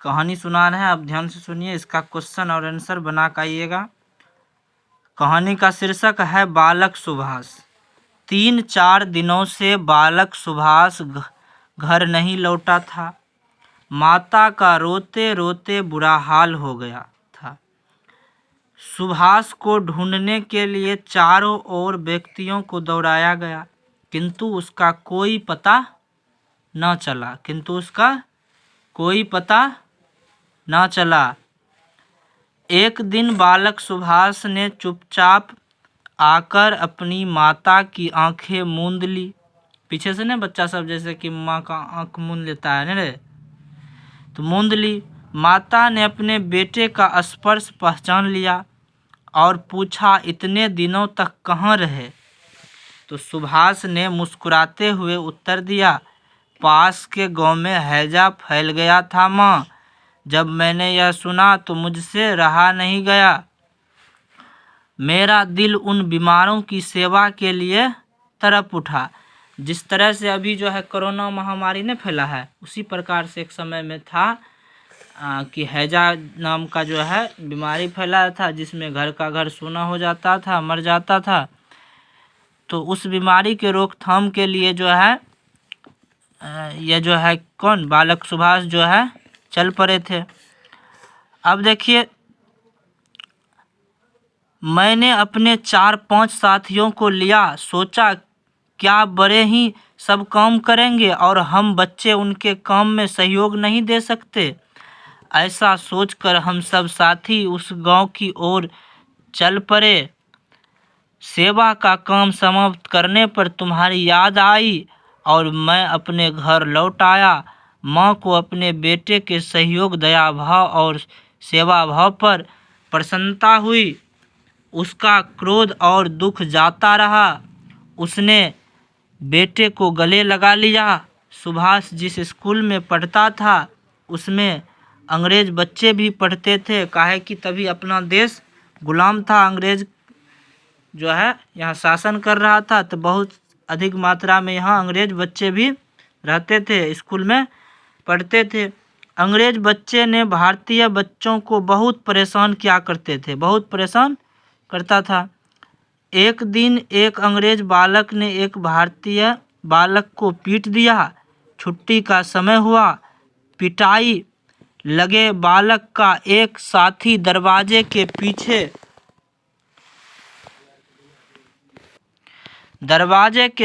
कहानी सुना रहे हैं, आप ध्यान से सुनिए, इसका क्वेश्चन और आंसर बना के आइएगा। कहानी का शीर्षक है बालक सुभाष। 3-4 दिनों से बालक सुभाष घर नहीं लौटा था। माता का रोते रोते बुरा हाल हो गया था। सुभाष को ढूंढने के लिए चारों ओर व्यक्तियों को दौड़ाया गया, किंतु उसका कोई पता न चला। एक दिन बालक सुभाष ने चुपचाप आकर अपनी माता की आंखें मूंद ली। पीछे से ना बच्चा सब जैसे कि माँ का आंख मूंद लेता है ना, तो मूंद ली। माता ने अपने बेटे का स्पर्श पहचान लिया और पूछा, इतने दिनों तक कहाँ रहे? तो सुभाष ने मुस्कुराते हुए उत्तर दिया, पास के गांव में हैजा फैल गया था माँ। जब मैंने यह सुना तो मुझसे रहा नहीं गया। मेरा दिल उन बीमारों की सेवा के लिए तड़प उठा। जिस तरह से अभी जो है कोरोना महामारी ने फैला है, उसी प्रकार से एक समय में था कि हैजा नाम का जो है बीमारी फैला था, जिसमें घर का घर सूना हो जाता था, मर जाता था। तो उस बीमारी के रोकथाम के लिए जो है ये जो है कौन बालक सुभाष जो है चल पड़े थे। अब देखिए, मैंने अपने 4-5 साथियों को लिया। सोचा क्या बड़े ही सब काम करेंगे और हम बच्चे उनके काम में सहयोग नहीं दे सकते। ऐसा सोचकर हम सब साथी उस गांव की ओर चल पड़े। सेवा का काम समाप्त करने पर तुम्हारी याद आई और मैं अपने घर लौट आया। माँ को अपने बेटे के सहयोग, दया भाव और सेवा भाव पर प्रसन्नता हुई। उसका क्रोध और दुख जाता रहा। उसने बेटे को गले लगा लिया। सुभाष जिस स्कूल में पढ़ता था उसमें अंग्रेज बच्चे भी पढ़ते थे, काहे कि तभी अपना देश गुलाम था, अंग्रेज जो है यहाँ शासन कर रहा था, तो बहुत अधिक मात्रा में यहाँ अंग्रेज बच्चे भी रहते थे, स्कूल में पढ़ते थे। अंग्रेज बच्चे ने भारतीय बच्चों को बहुत परेशान किया करते थे, बहुत परेशान करता था। एक दिन एक अंग्रेज बालक ने एक भारतीय बालक को पीट दिया। छुट्टी का समय हुआ। पिटाई लगे बालक का एक साथी दरवाजे के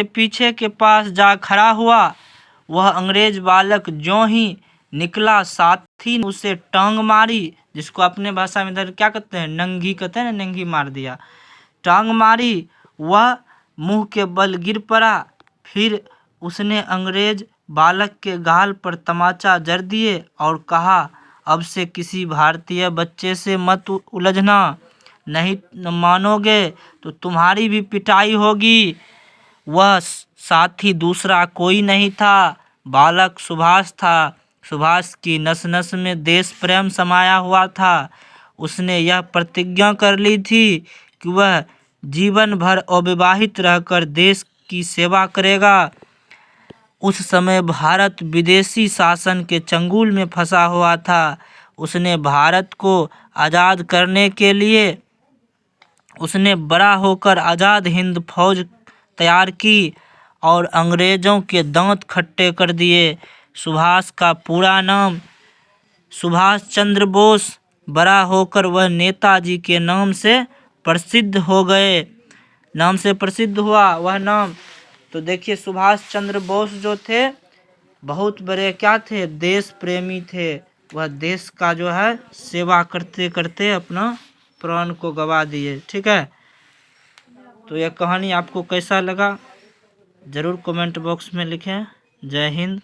पीछे के पास जा खड़ा हुआ। वह अंग्रेज बालक ज्यों ही निकला, साथी ने उसे टांग मारी, जिसको अपने भाषा में इधर क्या कहते हैं, नंगी कहते हैं ना, नंगी मार दिया, टांग मारी। वह मुंह के बल गिर पड़ा। फिर उसने अंग्रेज बालक के गाल पर तमाचा जड़ दिए और कहा, अब से किसी भारतीय बच्चे से मत उलझना, नहीं मानोगे तो तुम्हारी भी पिटाई होगी। वह साथी दूसरा कोई नहीं था, बालक सुभाष था। सुभाष की नस नस में देश प्रेम समाया हुआ था। उसने यह प्रतिज्ञा कर ली थी कि वह जीवन भर अविवाहित रहकर देश की सेवा करेगा। उस समय भारत विदेशी शासन के चंगुल में फंसा हुआ था। उसने भारत को आज़ाद करने के लिए उसने बड़ा होकर आज़ाद हिंद फौज तैयार की और अंग्रेज़ों के दांत खट्टे कर दिए। सुभाष का पूरा नाम सुभाष चंद्र बोस। बड़ा होकर वह नेताजी के नाम से प्रसिद्ध हुआ वह नाम। तो देखिए, सुभाष चंद्र बोस जो थे बहुत बड़े क्या थे, देश प्रेमी थे। वह देश का जो है सेवा करते करते अपना प्राण को गवा दिए। ठीक है, तो यह कहानी आपको कैसा लगा ज़रूर कमेंट बॉक्स में लिखें। जय हिंद।